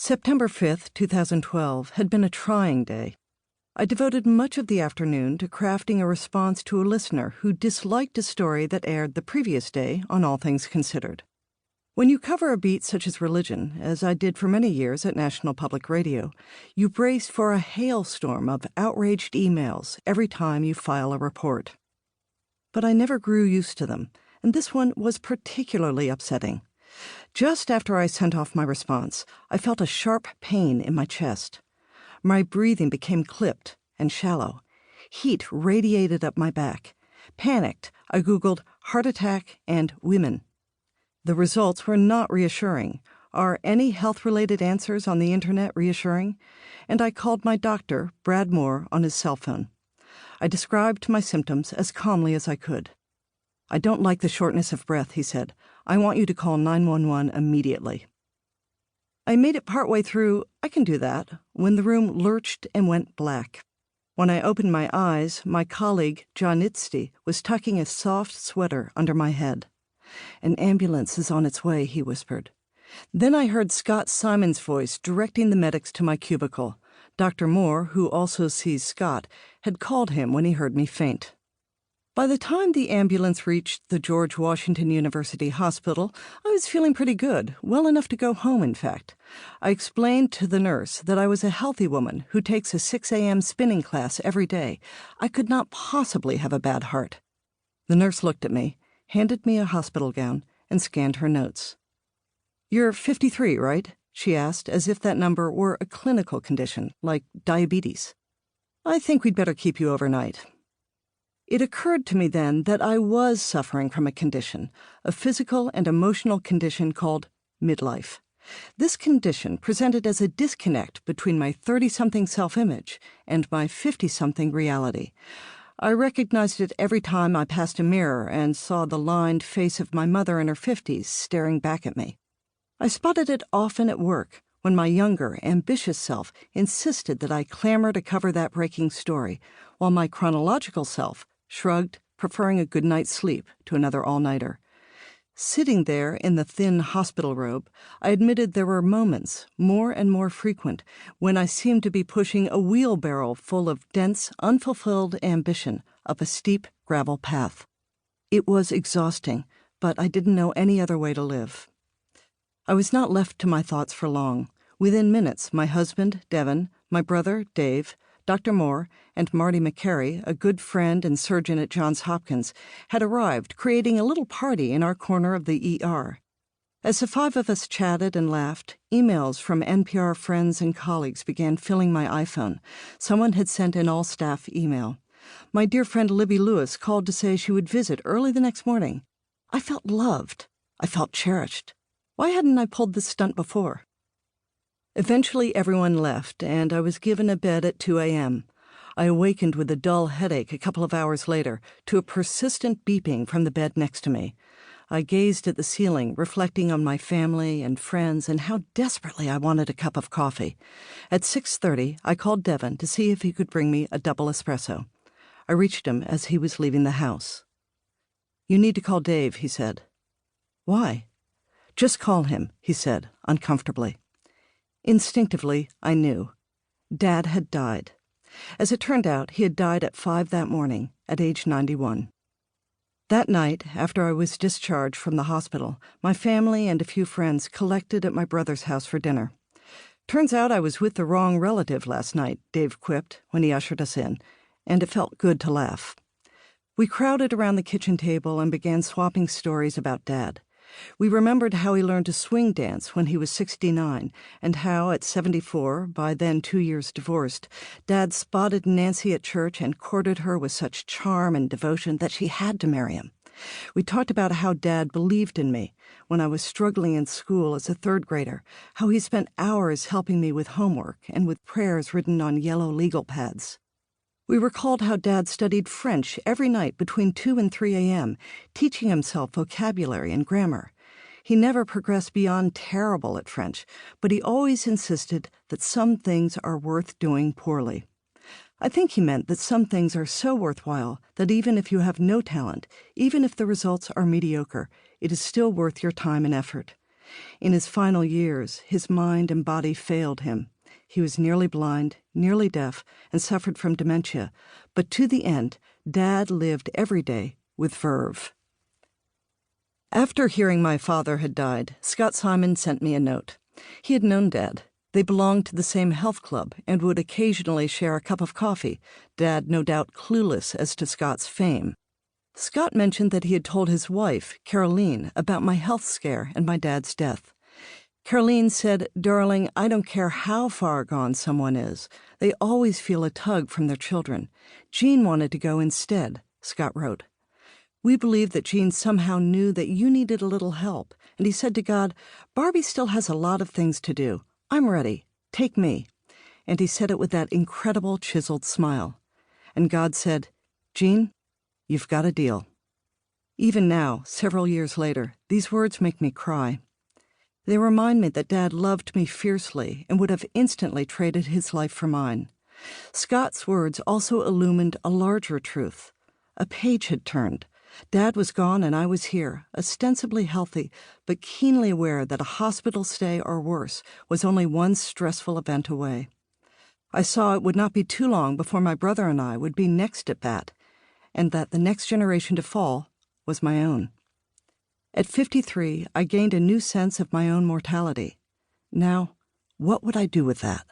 September 5th, 2012, had been a trying day. I devoted much of the afternoon to crafting a response to a listener who disliked a story that aired the previous day on All Things Considered. When you cover a beat such as religion, as I did for many years at National Public Radio, you brace for a hailstorm of outraged emails every time you file a report. But I never grew used to them, and this one was particularly upsetting. Just after I sent off my response, I felt a sharp pain in my chest. My breathing became clipped and shallow. Heat radiated up my back. Panicked, I Googled heart attack and women. The results were not reassuring. Are any health-related answers on the internet reassuring? And I called my doctor, Brad Moore, on his cell phone. I described my symptoms as calmly as I could. "I don't like the shortness of breath," he said. "I want you to call 911 immediately." I made it partway through, "I can do that," when the room lurched and went black. When I opened my eyes, my colleague, John Itzty, was tucking a soft sweater under my head. "An ambulance is on its way," he whispered. Then I heard Scott Simon's voice directing the medics to my cubicle. Dr. Moore, who also sees Scott, had called him when he heard me faint. By the time the ambulance reached the George Washington University Hospital, I was feeling pretty good, well enough to go home, in fact. I explained to the nurse that I was a healthy woman who takes a 6 a.m. spinning class every day. I could not possibly have a bad heart. The nurse looked at me, handed me a hospital gown, and scanned her notes. "You're 53, right?" she asked, as if that number were a clinical condition, like diabetes. "I think we'd better keep you overnight." It occurred to me then that I was suffering from a condition, a physical and emotional condition called midlife. This condition presented as a disconnect between my 30-something self-image and my 50-something reality. I recognized it every time I passed a mirror and saw the lined face of my mother in her 50s staring back at me. I spotted it often at work, when my younger, ambitious self insisted that I clamor to cover that breaking story, while my chronological self shrugged, preferring a good night's sleep to another all-nighter. Sitting there in the thin hospital robe, I admitted there were moments, more and more frequent, when I seemed to be pushing a wheelbarrow full of dense, unfulfilled ambition up a steep gravel path. It was exhausting, but I didn't know any other way to live. I was not left to my thoughts for long. Within minutes, my husband, Devin, my brother, Dave, Dr. Moore, and Marty McCary, a good friend and surgeon at Johns Hopkins, had arrived, creating a little party in our corner of the ER. As the five of us chatted and laughed, emails from NPR friends and colleagues began filling my iPhone. Someone had sent an all-staff email. My dear friend Libby Lewis called to say she would visit early the next morning. I felt loved. I felt cherished. Why hadn't I pulled this stunt before? Eventually everyone left, and I was given a bed at 2 a.m. I awakened with a dull headache a couple of hours later to a persistent beeping from the bed next to me. I gazed at the ceiling, reflecting on my family and friends and how desperately I wanted a cup of coffee. At 6:30, I called Devin to see if he could bring me a double espresso. I reached him as he was leaving the house. "You need to call Dave," he said. "Why?" "Just call him," he said, uncomfortably. Instinctively, I knew. Dad had died. As it turned out, he had died at 5 that morning, at age 91. That night, after I was discharged from the hospital, my family and a few friends collected at my brother's house for dinner. "Turns out I was with the wrong relative last night," Dave quipped when he ushered us in, and it felt good to laugh. We crowded around the kitchen table and began swapping stories about Dad. We remembered how he learned to swing dance when he was 69, and how, at 74, by then 2 years divorced, Dad spotted Nancy at church and courted her with such charm and devotion that she had to marry him. We talked about how Dad believed in me when I was struggling in school as a third grader, how he spent hours helping me with homework and with prayers written on yellow legal pads. We recalled how Dad studied French every night between 2 and 3 a.m., teaching himself vocabulary and grammar. He never progressed beyond terrible at French, but he always insisted that some things are worth doing poorly. I think he meant that some things are so worthwhile that even if you have no talent, even if the results are mediocre, it is still worth your time and effort. In his final years, his mind and body failed him. He was nearly blind, nearly deaf, and suffered from dementia. But to the end, Dad lived every day with verve. After hearing my father had died, Scott Simon sent me a note. He had known Dad. They belonged to the same health club and would occasionally share a cup of coffee, Dad no doubt clueless as to Scott's fame. Scott mentioned that he had told his wife, Caroline, about my health scare and my dad's death. Caroline said, "Darling, I don't care how far gone someone is. They always feel a tug from their children. Jean wanted to go instead," Scott wrote. "We believe that Jean somehow knew that you needed a little help, and he said to God, 'Barbie still has a lot of things to do. I'm ready. Take me.' And he said it with that incredible chiseled smile. And God said, 'Jean, you've got a deal.'" Even now, several years later, these words make me cry. They remind me that Dad loved me fiercely and would have instantly traded his life for mine. Scott's words also illumined a larger truth. A page had turned. Dad was gone and I was here, ostensibly healthy, but keenly aware that a hospital stay or worse was only one stressful event away. I saw it would not be too long before my brother and I would be next at bat, and that the next generation to fall was my own. At 53, I gained a new sense of my own mortality. Now, what would I do with that?